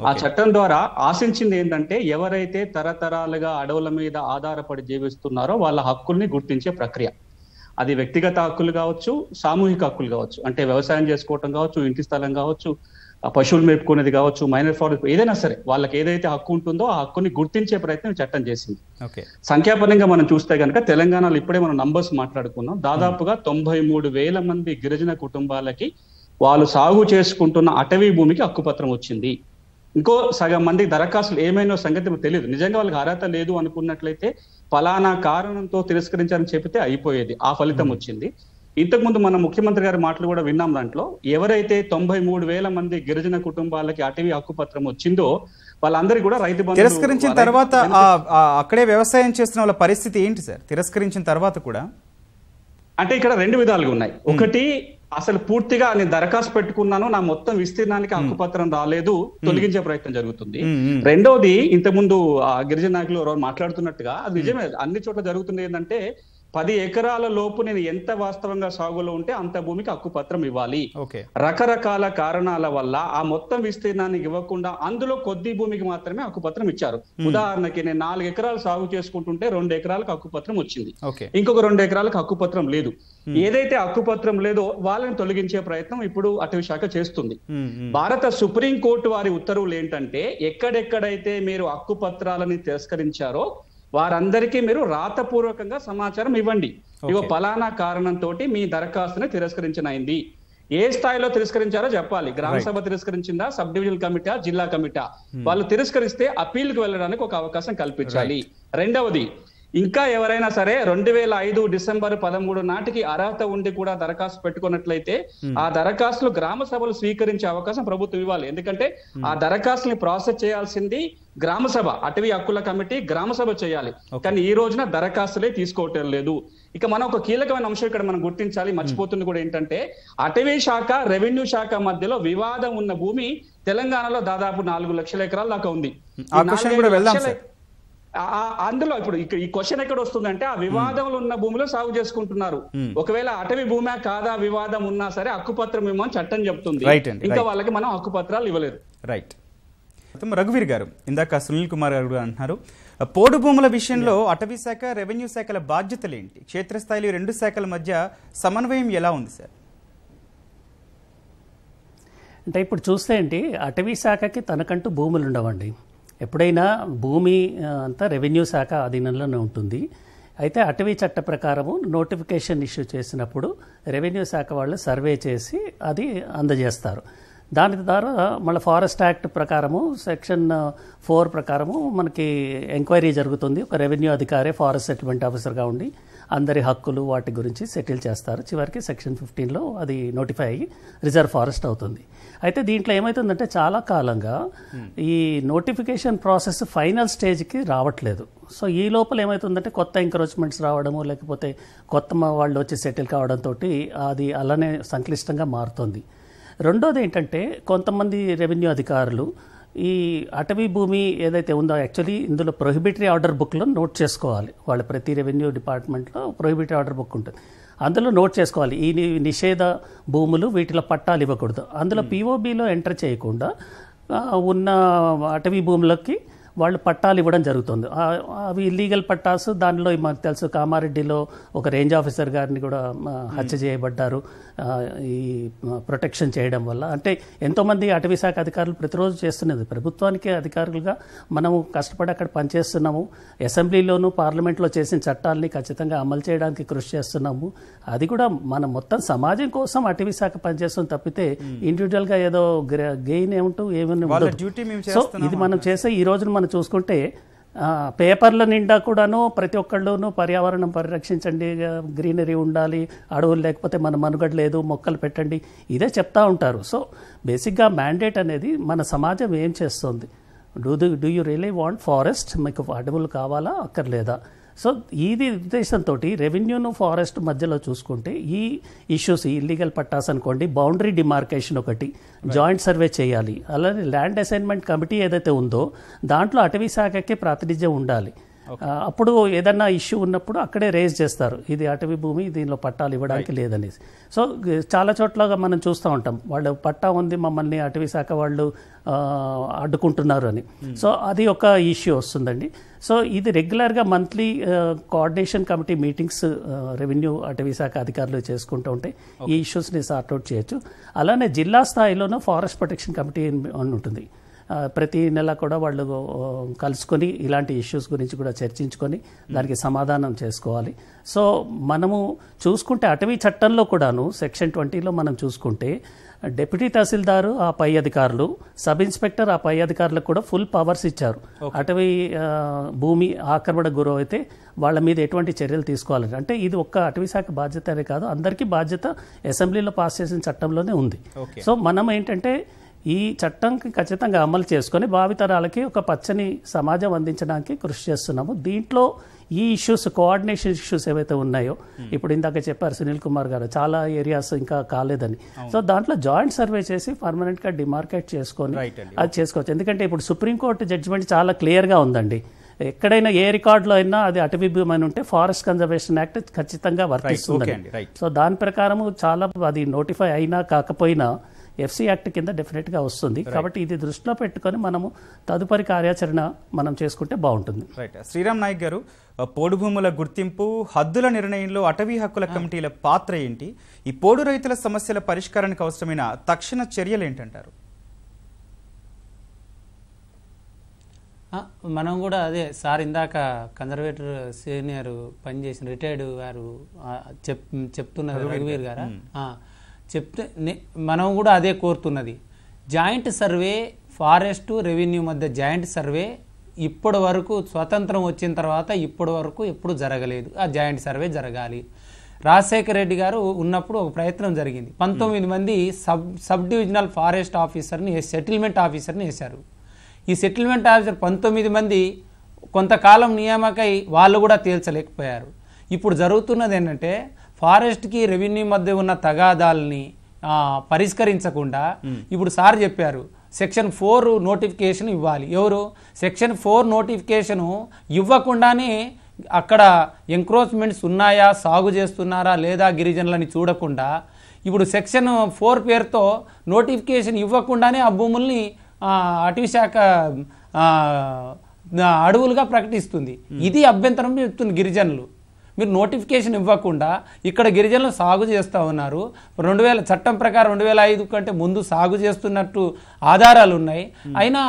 ఆ చట్టం ద్వారా ఆశించింది ఏంటంటే ఎవరైతే తరతరాలుగా అడవుల మీద ఆధారపడి జీవిస్తున్నారో వాళ్ళ హక్కుల్ని గుర్తించే ప్రక్రియ. అది వ్యక్తిగత హక్కులు కావచ్చు, సామూహిక హక్కులు కావచ్చు, అంటే వ్యవసాయం చేసుకోవటం కావచ్చు, ఇంటి స్థలం కావచ్చు, పశువులు మేపుకునేది కావచ్చు, మైనర్ ఫారెస్ట్, ఏదైనా సరే వాళ్ళకి ఏదైతే హక్కు ఉంటుందో ఆ హక్కుని గుర్తించే ప్రయత్నం చట్టం చేసింది. సంఖ్యాపరంగా మనం చూస్తే కనుక తెలంగాణలో ఇప్పుడే మనం నంబర్స్ మాట్లాడుకున్నాం, దాదాపుగా 93,000 మంది గిరిజన కుటుంబాలకి వాళ్ళు సాగు చేసుకుంటున్న అటవీ భూమికి హక్కుపత్రం వచ్చింది. ఇంకో సగం మంది దరఖాస్తులు ఏమైనా సంగతి తెలియదు. నిజంగా వాళ్ళకి అర్హత లేదు అనుకున్నట్లయితే ఫలానా కారణంతో తిరస్కరించారని చెబితే అయిపోయేది. ఆ ఫలితం వచ్చింది. ఇంతకుముందు మన ముఖ్యమంత్రి గారి మాటలు కూడా విన్నాం. దాంట్లో ఎవరైతే 93,000 మంది గిరిజన కుటుంబాలకి అటవీ హక్కుపత్రం వచ్చిందో వాళ్ళందరికీ కూడా రైతు బంధు తిరస్కరించిన తర్వాత అక్కడే వ్యవసాయం చేస్తున్న వాళ్ళ పరిస్థితి ఏంటి సార్? తిరస్కరించిన తర్వాత కూడా అంటే ఇక్కడ 2 విధాలుగా ఉన్నాయి. ఒకటి, అసలు పూర్తిగా నేను దరఖాస్తు పెట్టుకున్నాను, నా మొత్తం విస్తీర్ణానికి హక్కుపత్రం రాలేదు, తొలగించే ప్రయత్నం జరుగుతుంది. రెండోది, ఇంతకుముందు గిరిజన నాయకులు మాట్లాడుతున్నట్టుగా అది నిజమే, అన్ని చోట్ల జరుగుతుంది. ఏంటంటే 10 ఎకరాల లోపు నేను ఎంత వాస్తవంగా సాగులో ఉంటే అంత భూమికి హక్కుపత్రం ఇవ్వాలి. రకరకాల కారణాల వల్ల ఆ మొత్తం విస్తీర్ణానికి ఇవ్వకుండా అందులో కొద్ది భూమికి మాత్రమే హక్కుపత్రం ఇచ్చారు. ఉదాహరణకి నేను 4 ఎకరాలు సాగు చేసుకుంటుంటే 2 ఎకరాలకు హక్కుపత్రం వచ్చింది, ఇంకొక 2 ఎకరాలకు హక్కుపత్రం లేదు. ఏదైతే హక్కుపత్రం లేదో వాళ్ళని తొలగించే ప్రయత్నం ఇప్పుడు అటవీ శాఖ చేస్తుంది. భారత సుప్రీం కోర్టు వారి ఉత్తర్వులు ఏంటంటే ఎక్కడెక్కడైతే మీరు హక్కుపత్రాలని తిరస్కరించారో వారందరికీ మీరు రాతపూర్వకంగా సమాచారం ఇవ్వండి. ఇగో పలానా కారణంతో మీ దరఖాస్తుని తిరస్కరించినైంది. ఏ స్థాయిలో తిరస్కరించారో చెప్పాలి. గ్రామ సభ తిరస్కరించిందా, సబ్ డివిజనల్ కమిటా, జిల్లా కమిటా? వాళ్ళు తిరస్కరిస్తే అప్పీల్కి వెళ్ళడానికి ఒక అవకాశం కల్పించాలి. రెండవది, ఇంకా ఎవరైనా సరే 2005 డిసెంబర్ 13 నాటికి అర్హత ఉండి కూడా దరఖాస్తు పెట్టుకున్నట్లయితే ఆ దరఖాస్తులు గ్రామ సభలు స్వీకరించే అవకాశం ప్రభుత్వం ఇవ్వాలి. ఎందుకంటే ఆ దరఖాస్తుని ప్రాసెస్ చేయాల్సింది గ్రామ సభ, అటవీ హక్కుల కమిటీ గ్రామ సభ చేయాలి. కానీ ఈ రోజున దరఖాస్తులే తీసుకోవటం లేదు. ఇక మనం ఒక కీలకమైన అంశం ఇక్కడ మనం గుర్తించాలి, మర్చిపోతుంది కూడా ఏంటంటే అటవీ శాఖ, రెవెన్యూ శాఖ మధ్యలో వివాదం ఉన్న భూమి తెలంగాణలో దాదాపు 4 లక్షల ఎకరాల దాకా ఉంది. అందులో ఇప్పుడు ఈ క్వశ్చన్ ఎక్కడ వస్తుందంటే ఆ వివాదంలో ఉన్న భూమిలో సాగు చేసుకుంటున్నారు. ఒకవేళ అటవీ భూమే కాదా వివాదం ఉన్నా సరే హక్కుపత్రం ఇవ్వమని చట్టం చెప్తుంది. ఇంకా వాళ్ళకి మనం హక్కుపత్రాలు ఇవ్వలేదు. రైట్. రఘువీర్ గారు, ఇందాక సునీల్ కుమార్ గారు అంటున్నారు పోడు భూముల విషయంలో అటవీ శాఖ, రెవెన్యూ శాఖల బాధ్యతలు ఏంటి, క్షేత్రస్థాయిలో రెండు శాఖల మధ్య సమన్వయం ఎలా ఉంది సార్? అంటే ఇప్పుడు చూస్తే ఏంటి, అటవీ శాఖకి తనకంటూ భూములు ఉండవండి. ఎప్పుడైనా భూమి అంతా రెవెన్యూ శాఖ అధీనంలోనే ఉంటుంది. అయితే అటవీ చట్ట ప్రకారము నోటిఫికేషన్ ఇష్యూ చేసినప్పుడు రెవెన్యూ శాఖ వాళ్ళు సర్వే చేసి అది అందజేస్తారు. దాని ద్వారా మళ్ళీ ఫారెస్ట్ యాక్ట్ ప్రకారము సెక్షన్ 4 ప్రకారము మనకి ఎంక్వైరీ జరుగుతుంది. ఒక రెవెన్యూ అధికారి ఫారెస్ట్ సెటిల్మెంట్ ఆఫీసర్గా ఉండి అందరి హక్కులు వాటి గురించి సెటిల్ చేస్తారు. చివరికి సెక్షన్ 15లో అది నోటిఫై అయ్యి రిజర్వ్ ఫారెస్ట్ అవుతుంది. అయితే దీంట్లో ఏమవుతుందంటే చాలా కాలంగా ఈ నోటిఫికేషన్ ప్రాసెస్ ఫైనల్ స్టేజ్కి రావట్లేదు. సో ఈ లోపల ఏమవుతుందంటే కొత్త ఎంక్రోచ్మెంట్స్ రావడము, లేకపోతే కొత్త వాళ్ళు వచ్చి సెటిల్ కావడంతో అది అలానే సంక్లిష్టంగా మారుతుంది. రెండోది ఏంటంటే కొంతమంది రెవెన్యూ అధికారులు ఈ అటవీ భూమి ఏదైతే ఉందో యాక్చువల్లీ ఇందులో ప్రొహిబిటరీ ఆర్డర్ బుక్లో నోట్ చేసుకోవాలి. వాళ్ళ ప్రతి రెవెన్యూ డిపార్ట్మెంట్లో ప్రొహిబిటరీ ఆర్డర్ బుక్ ఉంటుంది. అందులో నోట్ చేసుకోవాలి ఈ నిషేధ భూములు వీటిలో పట్టాలు ఇవ్వకూడదు. అందులో పిఓబిలో ఎంటర్ చేయకుండా ఉన్న అటవీ భూములకి వాళ్ళు పట్టాలు ఇవ్వడం జరుగుతుంది. అవి ఇల్లీగల్ పట్టాసు. దానిలో మాకు తెలుసు కామారెడ్డిలో ఒక రేంజ్ ఆఫీసర్ గారిని కూడా హత్య చేయబడ్డారు ఈ ప్రొటెక్షన్ చేయడం వల్ల. అంటే ఎంతోమంది అటవీ శాఖ అధికారులు ప్రతిరోజు చేస్తున్నది. ప్రభుత్వానికి అధికారులుగా మనము కష్టపడి అక్కడ పనిచేస్తున్నాము. అసెంబ్లీలోనూ పార్లమెంట్లో చేసిన చట్టాలని ఖచ్చితంగా అమలు చేయడానికి కృషి చేస్తున్నాము. అది కూడా మనం మొత్తం సమాజం కోసం అటవీ శాఖ పనిచేస్తుంది తప్పితే ఇండివిజువల్గా ఏదో గెయిన్ ఏముంటూ ఏమైనా. సో ఇది మనం చేసే ఈ రోజున మనం చూసుకుంటే పేపర్ల నిండా కూడాను ప్రతి ఒక్కళ్ళూను పర్యావరణం పరిరక్షించండి, గ్రీనరీ ఉండాలి, అడవులు లేకపోతే మన మనుగడ లేదు, మొక్కలు పెట్టండి, ఇదే చెప్తా ఉంటారు. సో బేసిక్గా మ్యాండేట్ అనేది మన సమాజం ఏం చేస్తుంది, do you really want forest, మీకు అడవులు కావాలా అక్కర్లేదా? సో ఇది ఉద్దేశంతో రెవెన్యూను ఫారెస్ట్ మధ్యలో చూసుకుంటే ఈ ఇష్యూస్ ఇల్లీగల్ పట్టాస్ అనుకోండి, బౌండరీ డిమార్కేషన్ ఒకటి, జాయింట్ సర్వే చేయాలి. అలానే ల్యాండ్ అసైన్మెంట్ కమిటీ ఏదైతే ఉందో దాంట్లో అటవీ శాఖకి ప్రాతినిధ్యం ఉండాలి. అప్పుడు ఏదన్నా ఇష్యూ ఉన్నప్పుడు అక్కడే రేజ్ చేస్తారు, ఇది అటవీ భూమి, దీనిలో పట్టాలు ఇవ్వడానికి లేదనేసి. సో చాలా చోట్ల మనం చూస్తూ ఉంటాం, వాళ్ళు పట్టా ఉంది మమ్మల్ని అటవీ శాఖ వాళ్ళు అడ్డుకుంటున్నారు అని. సో అది ఒక ఇష్యూ వస్తుందండి. సో ఇది రెగ్యులర్గా monthly coordination committee meetings revenue అటవీ శాఖ అధికారులు చేసుకుంటూ ఉంటే ఈ ఇష్యూస్ని సార్ట్అవుట్ చేయొచ్చు. అలానే జిల్లా స్థాయిలోనూ ఫారెస్ట్ ప్రొటెక్షన్ కమిటీ అని ఉంటుంది. ప్రతి నెల కూడా వాళ్ళు కలుసుకొని ఇలాంటి ఇష్యూస్ గురించి కూడా చర్చించుకొని దానికి సమాధానం చేసుకోవాలి. సో మనము చూసుకుంటే అటవీ చట్టంలో కూడాను సెక్షన్ 20లో మనం చూసుకుంటే డిప్యూటీ తహసీల్దారు ఆ పై అధికారులు, సబ్ ఇన్స్పెక్టర్ ఆ పై అధికారులకు కూడా ఫుల్ పవర్స్ ఇచ్చారు. అటవీ భూమి ఆక్రమణ గురైతే వాళ్ళ మీద ఎటువంటి చర్యలు తీసుకోవాలని. అంటే ఇది ఒక్క అటవీ శాఖ బాధ్యత అనే కాదు, అందరికీ బాధ్యత అసెంబ్లీలో పాస్ చేసిన చట్టంలోనే ఉంది. సో మనం ఏంటంటే ఈ చట్టంకి ఖచ్చితంగా అమలు చేసుకొని భావితరాలకి ఒక పచ్చని సమాజం అందించడానికి కృషి చేస్తున్నాము. దీంట్లో ఈ ఇష్యూస్, కోఆర్డినేషన్ ఇష్యూస్ ఏవైతే ఉన్నాయో, ఇప్పుడు ఇందాక చెప్పారు సునీల్ కుమార్ గారు, చాలా ఏరియాస్ ఇంకా కాలేదని. సో దాంట్లో జాయింట్ సర్వే చేసి పర్మనెంట్గా డిమార్కేట్ చేసుకొని అది చేసుకోవచ్చు. ఎందుకంటే ఇప్పుడు సుప్రీంకోర్టు జడ్జిమెంట్ చాలా క్లియర్గా ఉందండి. ఎక్కడైనా ఏ రికార్డులో అయినా అది అటవీ భూమి అని ఉంటే ఫారెస్ట్ కన్జర్వేషన్ యాక్ట్ ఖచ్చితంగా వర్తిస్తుంది. సో దాని ప్రకారం చాలా అది నోటిఫై అయినా కాకపోయినా ఎఫ్సీ యాక్ట్ కింద డెఫినెట్గా వస్తుంది. కాబట్టి ఇది దృష్టిలో పెట్టుకొని మనము తదుపరి కార్యాచరణ మనం చేసుకుంటే బాగుంటుంది. రైట్. శ్రీరామ్ నాయక్ గారు, పోడు భూముల గుర్తింపు, హద్దుల నిర్ణయంలో అటవీ హక్కుల కమిటీల పాత్ర ఏంటి, ఈ పోడు రైతుల సమస్యల పరిష్కారానికి అవసరమైన తక్షణ చర్యలు ఏంటంటారు? మనం కూడా అదే సార్ ఇందాక కన్జర్వేటర్ సీనియర్ పనిచేసిన రిటైర్డ్ గారు చెప్తున్నారు, రఘువీర్ గారా చెప్తే మనం కూడా అదే కోరుతున్నది. జాయింట్ సర్వే, ఫారెస్ట్ రెవెన్యూ మధ్య జాయింట్ సర్వే ఇప్పటి వరకు స్వతంత్రం వచ్చిన తర్వాత ఇప్పటి వరకు ఎప్పుడు జరగలేదు. ఆ జాయింట్ సర్వే జరగాలి. రాజశేఖర రెడ్డి గారు ఉన్నప్పుడు ఒక ప్రయత్నం జరిగింది. 19 మంది సబ్ డివిజనల్ ఫారెస్ట్ ఆఫీసర్ని, సెటిల్మెంట్ ఆఫీసర్ని వేశారు. ఈ సెటిల్మెంట్ ఆఫీసర్ 19 మంది కొంతకాలం నియామకై వాళ్ళు కూడా తేల్చలేకపోయారు. ఇప్పుడు జరుగుతున్నది ఏంటంటే ఫారెస్ట్కి రెవెన్యూ మధ్య ఉన్న తగాదాలని పరిష్కరించకుండా ఇప్పుడు సార్ చెప్పారు సెక్షన్ 4 నోటిఫికేషన్ ఇవ్వాలి. ఎవరు సెక్షన్ 4 నోటిఫికేషను ఇవ్వకుండానే అక్కడ ఎంక్రోచ్మెంట్స్ ఉన్నాయా, సాగు చేస్తున్నారా లేదా గిరిజనులని చూడకుండా ఇప్పుడు సెక్షన్ 4 పేరుతో నోటిఫికేషన్ ఇవ్వకుండానే ఆ భూముల్ని అటవీ శాఖ అడవులుగా ప్రకటిస్తుంది. ఇది అభ్యంతరం చెప్తుంది గిరిజనులు. మీరు నోటిఫికేషన్ ఇవ్వకుండా ఇక్కడ గిరిజనులు సాగు చేస్తూ ఉన్నారు. 2000 చట్టం ప్రకారం 2005 కంటే ముందు సాగు చేస్తున్నట్టు ఆధారాలు ఉన్నాయి. అయినా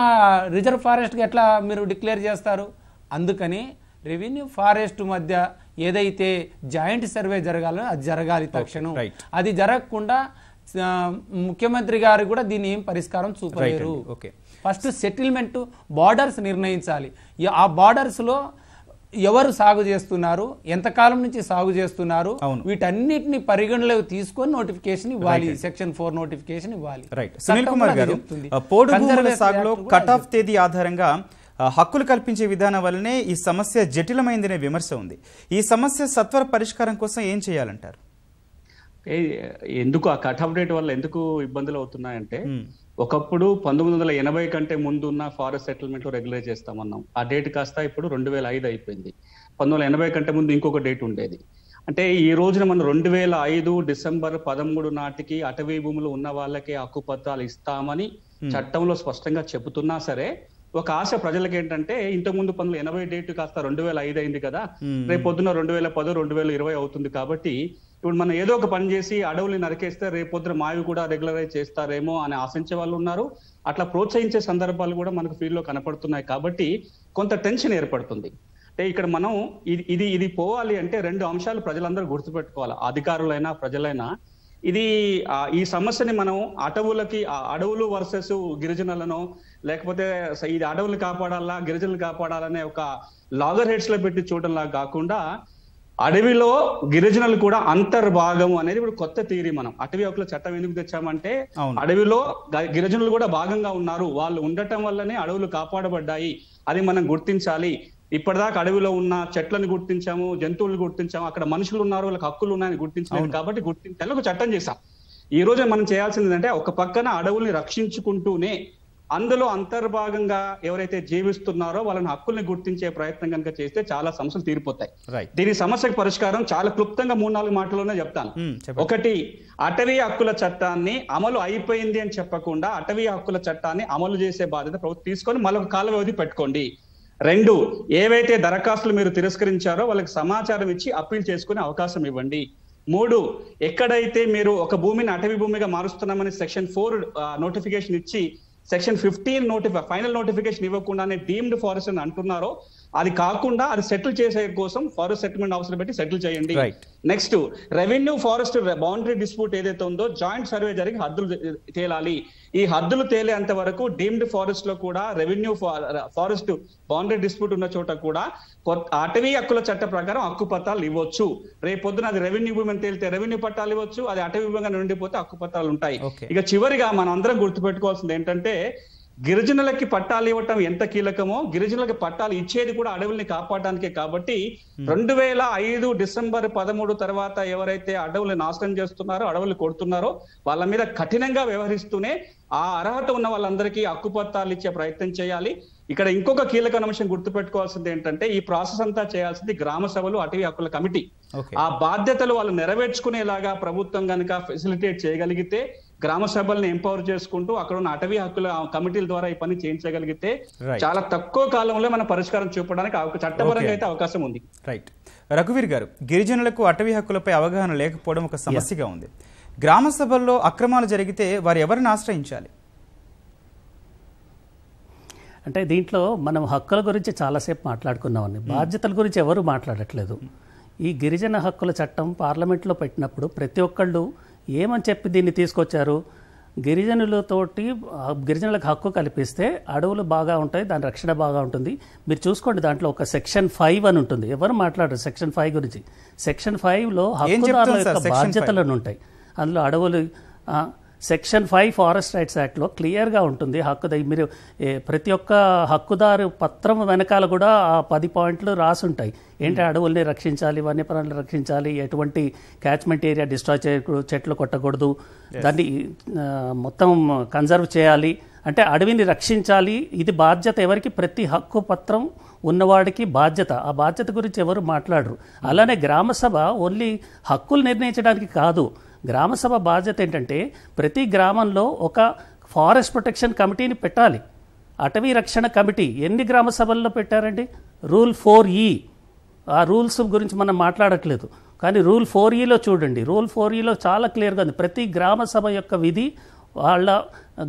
రిజర్వ్ ఫారెస్ట్కి ఎట్లా మీరు డిక్లేర్ చేస్తారు? అందుకని రెవెన్యూ ఫారెస్ట్ మధ్య ఏదైతే జాయింట్ సర్వే జరగాలో అది జరగాలి తక్షణం. అది జరగకుండా ముఖ్యమంత్రి గారు కూడా దీన్ని ఏం పరిష్కారం చూపలేరు. ఫస్ట్ సెటిల్మెంట్ బార్డర్స్ నిర్ణయించాలి. ఆ బార్డర్స్లో ఎవరు సాగు చేస్తున్నారు, ఎంతకాలం నుంచి సాగు చేస్తున్నారు, వీటన్నిటిని పరిగణలోకి తీసుకొని నోటిఫికేషన్ ఇవ్వాలి. సెక్షన్ 4 నోటిఫికేషన్ ఇవ్వాలి. సునీల్ కుమార్ గారు, పోడు భూముల సాగులో కట్ ఆఫ్ తేదీ ఆధారంగా హక్కులు కల్పించే విధానం వల్లనే ఈ సమస్య జటిలమైందనే విమర్శ ఉంది. ఈ సమస్య సత్వర పరిష్కారం కోసం ఏం చేయాలంటారు? ఎందుకు ఆ కట్ ఆఫ్ డేట్ వల్ల ఎందుకు ఇబ్బందులు అవుతున్నాయంటే, ఒకప్పుడు 1980 కంటే ముందు ఉన్న ఫారెస్ట్ సెటిల్మెంట్ రెగ్యులైజ్ చేస్తామన్నాం. ఆ డేట్ కాస్త ఇప్పుడు 2005 అయిపోయింది. 1980 కంటే ముందు ఇంకొక డేట్ ఉండేది. అంటే ఈ రోజున మనం 2005 డిసెంబర్ 13 నాటికి అటవీ భూములు ఉన్న వాళ్ళకే హక్కు పత్రాలు ఇస్తామని చట్టంలో స్పష్టంగా చెబుతున్నా సరే, ఒక ఆశ ప్రజలకి ఏంటంటే, ఇంతకుముందు 1980 డేట్ కాస్త 2005 అయింది కదా, రేపు పొద్దున 2010 2020 అవుతుంది కాబట్టి ఇప్పుడు మనం ఏదో ఒక పని చేసి అడవుల్ని నరికేస్తే రేపు పొద్దున మావి కూడా రెగ్యులరైజ్ చేస్తారేమో అని ఆశించే వాళ్ళు ఉన్నారు. అట్లా ప్రోత్సహించే సందర్భాలు కూడా మనకు ఫీల్డ్ లో కనపడుతున్నాయి. కాబట్టి కొంత టెన్షన్ ఏర్పడుతుంది. అంటే ఇక్కడ మనం ఇది పోవాలి అంటే 2 అంశాలు ప్రజలందరూ గుర్తుపెట్టుకోవాలి, అధికారులైనా ప్రజలైనా. ఈ సమస్యని మనం అడవులు వర్సెస్ గిరిజనులను, లేకపోతే ఇది అడవులు కాపాడాలా గిరిజనులు కాపాడాలనే ఒక లాగర్ హెడ్స్ లో పెట్టి చూడడంలా కాకుండా, అడవిలో గిరిజనులు కూడా అంతర్భాగం అనేది ఇప్పుడు కొత్త థియరీ. మనం అటవీ హక్కుల చట్టం ఎందుకు తెచ్చామంటే, అడవిలో గిరిజనులు కూడా భాగంగా ఉన్నారు, వాళ్ళు ఉండటం వల్లనే అడవులు కాపాడబడ్డాయి, అది మనం గుర్తించాలి. ఇప్పటిదాకా అడవిలో ఉన్న చెట్లను గుర్తించాము, జంతువులు గుర్తించాము, అక్కడ మనుషులు ఉన్నారు, వాళ్ళకి హక్కులు ఉన్నాయని గుర్తించలేదు కాబట్టి గుర్తించాలి, ఒక చట్టం చేశాం. ఈ రోజు మనం చేయాల్సింది ఏంటంటే, ఒక పక్కన అడవుల్ని రక్షించుకుంటూనే అందులో అంతర్భాగంగా ఎవరైతే జీవిస్తున్నారో వాళ్ళని హక్కుల్ని గుర్తించే ప్రయత్నం కనుక చేస్తే చాలా సమస్యలు తీరిపోతాయి. దీని సమస్యకు పరిష్కారం చాలా క్లుప్తంగా 3-4 మాటల్లోనే చెప్తాను. ఒకటి, అటవీ హక్కుల చట్టాన్ని అమలు అయిపోయింది అని చెప్పకుండా అటవీ హక్కుల చట్టాన్ని అమలు చేసే బాధ్యత ప్రభుత్వం తీసుకొని మరొక కాల వ్యవధి పెట్టుకోండి. 2, ఏవైతే దరఖాస్తులు మీరు తిరస్కరించారో వాళ్ళకి సమాచారం ఇచ్చి అప్పీల్ చేసుకునే అవకాశం ఇవ్వండి. 3, ఎక్కడైతే మీరు ఒక భూమిని అటవీ భూమిగా మారుస్తున్నామని సెక్షన్ 4 నోటిఫికేషన్ ఇచ్చి సెక్షన్ 15 ఫైనల్ నోటిఫికేషన్ ఇవ్వకుండానే డీమ్డ్ ఫారెస్ట్ అని అంటున్నారో, అది కాకుండా అది సెటిల్ చేసే కోసం ఫారెస్ట్ సెటిల్మెంట్ అవసరం పెట్టి సెటిల్ చేయండి. Next, revenue forest boundary dispute ఏదైతే ఉందో జాయింట్ సర్వే జరిగి హద్దులు తేలాలి. ఈ హద్దులు తేలేంత వరకు డీమ్డ్ ఫారెస్ట్ లో కూడా రెవెన్యూ ఫారెస్ట్ బౌండరీ డిస్ప్యూట్ ఉన్న చోట కూడా అటవీ హక్కుల చట్ట ప్రకారం హక్కు పత్రాలు ఇవ్వచ్చు. రేపు పొద్దున అది రెవెన్యూ భూమిని తేలితే రెవెన్యూ పట్టాలు ఇవ్వచ్చు, అది అటవీ భూమిగా ఉండిపోతే హక్కు పత్రాలు ఉంటాయి. ఇక చివరిగా మనం అందరం గుర్తుపెట్టుకోవాల్సింది ఏంటంటే, గిరిజనులకి పట్టాలు ఇవ్వటం ఎంత కీలకమో గిరిజనులకి పట్టాలు ఇచ్చేది కూడా అడవుల్ని కాపాడడానికే. కాబట్టి 2005 డిసెంబర్ 13 తర్వాత ఎవరైతే అడవులు నాశనం చేస్తున్నారో, అడవులు కొడుతున్నారో వాళ్ళ మీద కఠినంగా వ్యవహరిస్తూనే ఆ అర్హత ఉన్న వాళ్ళందరికీ హక్కుపత్రాలు ఇచ్చే ప్రయత్నం చేయాలి. ఇక్కడ ఇంకొక కీలక అంశం గుర్తుపెట్టుకోవాల్సింది ఏంటంటే, ఈ ప్రాసెస్ అంతా చేయాల్సింది గ్రామ సభలు, అటవీ హక్కుల కమిటీ. ఆ బాధ్యతలు వాళ్ళు నెరవేర్చుకునేలాగా ప్రభుత్వం కనుక ఫెసిలిటేట్ చేయగలిగితే, గ్రామ సభల్ని ఎంపవర్ చేసుకుంటూ అక్కడ ఉన్న అటవీ హక్కుల కమిటీల ద్వారా ఈ పని చేయించగలిగితే చాలా తక్కువ కాలంలో మన పరిష్కారం చూపడానికి చట్టపరంగా అయితే అవకాశం ఉంది. రైట్. రఘువీర్ గారు, గిరిజనులకు అటవీ హక్కులపై అవగాహన లేకపోవడం ఒక సమస్యగా ఉంది. గ్రామ సభల్లో అక్రమాలు జరిగితే వారు ఎవరిని ఆశ్రయించాలి? అంటే దీంట్లో మనం హక్కుల గురించి చాలాసేపు మాట్లాడుకున్నామని, బాధ్యతల గురించి ఎవరు మాట్లాడట్లేదు. ఈ గిరిజన హక్కుల చట్టం పార్లమెంట్లో పెట్టినప్పుడు ప్రతి ఒక్కళ్ళు ఏమని చెప్పి దీన్ని తీసుకొచ్చారు, గిరిజనులకు హక్కు కల్పిస్తే అడవులు బాగా ఉంటాయి, దాని రక్షణ బాగా ఉంటుంది. మీరు చూసుకోండి, దాంట్లో ఒక సెక్షన్ 5 అని ఉంటుంది. ఎవరు మాట్లాడరు సెక్షన్ 5 గురించి. సెక్షన్ 5లో హక్కుదారుల యొక్క బాధ్యతలను ఉంటాయి. అందులో అడవులు సెక్షన్ 5 ఫారెస్ట్ రైట్స్ యాక్ట్లో క్లియర్గా ఉంటుంది. మీరు ప్రతి ఒక్క హక్కుదారు పత్రం వెనకాల కూడా ఆ 10 పాయింట్లు రాసి ఉంటాయి. ఏంటి, అడవుల్ని రక్షించాలి, వన్యప్రాణులను రక్షించాలి, ఎటువంటి క్యాచ్మెంట్ ఏరియా డిస్ట్రాయ్ చేయకూడదు, చెట్లు కొట్టకూడదు, దాన్ని మొత్తం కన్జర్వ్ చేయాలి, అంటే అడవిని రక్షించాలి, ఇది బాధ్యత ఎవరికి? ప్రతి హక్కు పత్రం ఉన్నవాడికి బాధ్యత. ఆ బాధ్యత గురించి ఎవరు మాట్లాడరు. అలానే గ్రామసభ ఓన్లీ హక్కులు నిర్ణయించడానికి కాదు. గ్రామసభ బాధ్యత ఏంటంటే ప్రతి గ్రామంలో ఒక ఫారెస్ట్ ప్రొటెక్షన్ కమిటీని పెట్టాలి. అటవీ రక్షణ కమిటీ ఎన్ని గ్రామ సభల్లో పెట్టారండి? Rule 4E. ఆ రూల్స్ గురించి మనం మాట్లాడట్లేదు, కానీ రూల్ 4Eలో చూడండి. రూల్ 4Eలో చాలా క్లియర్గా ఉంది. ప్రతి గ్రామ సభ యొక్క విధి వాళ్ళ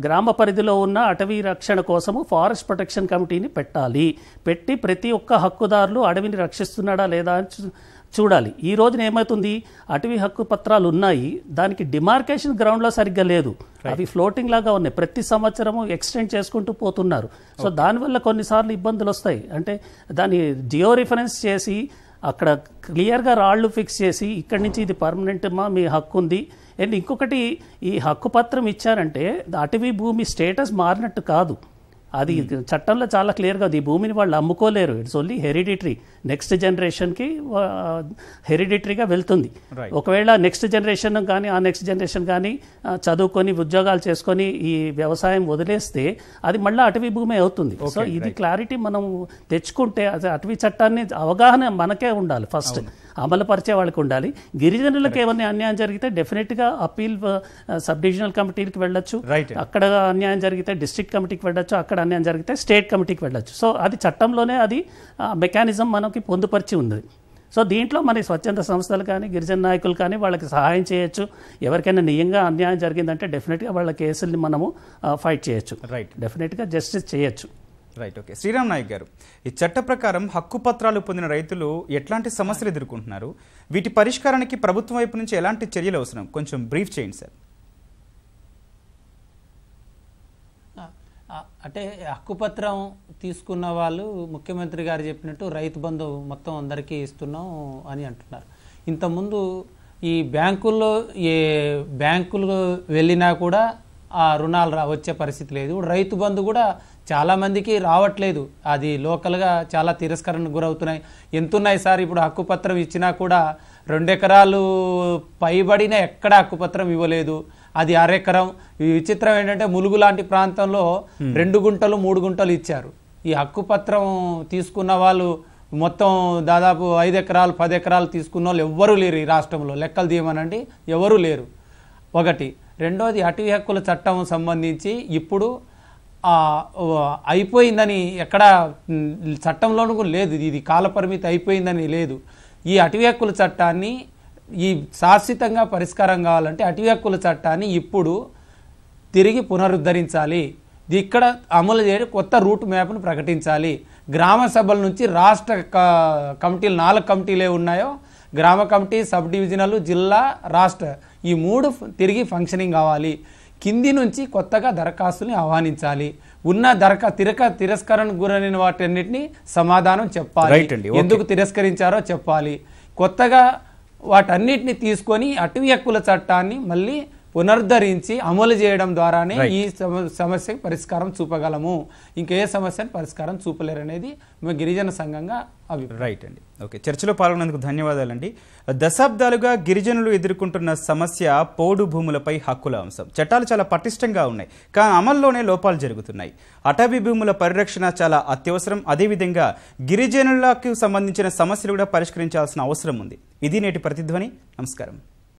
గ్రామ పరిధిలో ఉన్న అటవీ రక్షణ కోసము ఫారెస్ట్ ప్రొటెక్షన్ కమిటీని పెట్టాలి. పెట్టి ప్రతి ఒక్క హక్కుదారులు అడవిని రక్షిస్తున్నాడా లేదా అని చూడాలి. ఈ రోజున ఏమవుతుంది, అటవీ హక్కు పత్రాలు ఉన్నాయి, దానికి డిమార్కేషన్ గ్రౌండ్లో సరిగ్గా లేదు. అవి ఫ్లోటింగ్ లాగా ఉన్నాయి. ప్రతి సంవత్సరము ఎక్స్టెండ్ చేసుకుంటూ పోతున్నారు. సో దానివల్ల కొన్నిసార్లు ఇబ్బందులు వస్తాయి. అంటే దాన్ని జియో రిఫరెన్స్ చేసి అక్కడ క్లియర్గా రాళ్లు ఫిక్స్ చేసి ఇక్కడి నుంచి ఇది పర్మనెంట్ మీ హక్కు ఉంది. అండ్ ఇంకొకటి, ఈ హక్కు పత్రం ఇచ్చారంటే అటవీ భూమి స్టేటస్ మారినట్టు కాదు. అది చట్టంలో చాలా క్లియర్గా ఉంది. ఈ భూమిని వాళ్ళు అమ్ముకోలేరు. It's only hereditary. నెక్స్ట్ జనరేషన్కి హెరిడిటరీగా వెళ్తుంది. ఒకవేళ నెక్స్ట్ జనరేషన్ కానీ ఆ నెక్స్ట్ జనరేషన్ కానీ చదువుకొని ఉద్యోగాలు చేసుకొని ఈ వ్యవసాయం వదిలేస్తే అది మళ్ళీ అటవీ భూమి అవుతుంది. సో ఇది క్లారిటీ మనం తెచ్చుకుంటే అది అటవీ చట్టాన్ని అవగాహన మనకే ఉండాలి. ఫస్ట్ అమలు పరిచే వాళ్ళకి ఉండాలి. గిరిజనులకు ఏమైనా అన్యాయం జరిగితే డెఫినెట్గా అప్పీల్ సబ్ డివిజనల్ కమిటీకి వెళ్ళొచ్చు. అక్కడ అన్యాయం జరిగితే డిస్ట్రిక్ట్ కమిటీకి వెళ్ళొచ్చు. అక్కడ అన్యాయం జరిగితే స్టేట్ కమిటీకి వెళ్ళొచ్చు. సో అది చట్టంలోనే అది మెకానిజం మనకి పొందుపరిచి ఉంది. సో దీంట్లో మన స్వచ్ఛంద సంస్థలు కానీ గిరిజన నాయకులు కానీ వాళ్ళకి సహాయం చేయొచ్చు. ఎవరికైనా నిజంగా అన్యాయం జరిగిందంటే డెఫినెట్గా వాళ్ళ కేసుల్ని మనము ఫైట్ చేయొచ్చు. డెఫినెట్గా జస్టిస్ చేయొచ్చు. రైట్. ఓకే, శ్రీరామ్ నాయక్ గారు, ఈ చట్ట ప్రకారం హక్కు పత్రాలు పొందిన రైతులు ఎట్లాంటి సమస్యలు ఎదుర్కొంటున్నారు? వీటి పరిష్కారానికి ప్రభుత్వం వైపు నుంచి ఎలాంటి చర్యలు అవసరం? కొంచెం బ్రీఫ్ చేయండి సార్. అంటే హక్కుపత్రం తీసుకున్న వాళ్ళు ముఖ్యమంత్రి గారు చెప్పినట్టు రైతు బంధు మొత్తం అందరికీ ఇస్తున్నాం అని అంటున్నారు. ఇంతకుముందు ఈ బ్యాంకులు వెళ్ళినా కూడా ఆ రుణాలు వచ్చే పరిస్థితి లేదు. రైతు బంధు కూడా చాలామందికి రావట్లేదు. అది లోకల్గా చాలా తిరస్కరణకు గురవుతున్నాయి. ఎంతున్నాయి సార్ ఇప్పుడు హక్కుపత్రం ఇచ్చినా కూడా 2 ఎకరాలు పైబడిన ఎక్కడ హక్కుపత్రం ఇవ్వలేదు. అది అరెకరం. ఈ విచిత్రం ఏంటంటే ములుగు లాంటి ప్రాంతంలో 2 గుంటలు 3 గుంటలు ఇచ్చారు. ఈ హక్కుపత్రం తీసుకున్న వాళ్ళు మొత్తం దాదాపు 5 ఎకరాలు 10 ఎకరాలు తీసుకున్న వాళ్ళు ఎవ్వరూ లేరు ఈ రాష్ట్రంలో. లెక్కలు తీయమనండి, ఎవరూ లేరు. ఒకటి. రెండోది, అటవీ హక్కుల చట్టం సంబంధించి ఇప్పుడు అయిపోయిందని ఎక్కడ చట్టంలోనూ లేదు. ఇది కాలపరిమితి అయిపోయిందని లేదు. ఈ అటవీ హక్కుల చట్టాన్ని ఈ శాశ్వతంగా పరిష్కారం కావాలంటే అటవీ హక్కుల చట్టాన్ని ఇప్పుడు తిరిగి పునరుద్ధరించాలి. ఇక్కడ అమలు చేయడం కొత్త రూట్ మ్యాప్ను ప్రకటించాలి. గ్రామ సభల నుంచి రాష్ట్ర కమిటీలు 4 కమిటీలే ఉన్నాయో, గ్రామ కమిటీ, సబ్ డివిజనల్, జిల్లా, రాష్ట్ర, ఈ 3 తిరిగి ఫంక్షనింగ్ కావాలి. కింది నుంచి కొత్తగా దరఖాస్తుని ఆహ్వానించాలి. ఉన్న తిరస్కరణకు గురైన వాటన్నిటిని సమాధానం చెప్పాలి. ఎందుకు తిరస్కరించారో చెప్పాలి. కొత్తగా వాటన్నిటిని తీసుకొని అటవీ హక్కుల చట్టాన్ని మళ్ళీ పునరుద్ధరించి అమలు చేయడం ద్వారానే ఈ సమస్యకు పరిష్కారం చూపగలము. ఇంకే సమస్యను పరిష్కారం చూపలేరనేది మేము గిరిజన సంఘంగా అభిప్రాయం. రైట్ అండి. ఓకే, చర్చలో పాల్గొన్నందుకు ధన్యవాదాలండి. దశాబ్దాలుగా గిరిజనులు ఎదుర్కొంటున్న సమస్య పోడు భూములపై హక్కుల అంశం. చట్టాలు చాలా పటిష్టంగా ఉన్నాయి, కానీ అమల్లోనే లోపాలు జరుగుతున్నాయి. అటవీ భూముల పరిరక్షణ చాలా అత్యవసరం. అదేవిధంగా గిరిజనులకు సంబంధించిన సమస్యలు కూడా పరిష్కరించాల్సిన అవసరం ఉంది. ఇది నేటి ప్రతిధ్వని. నమస్కారం.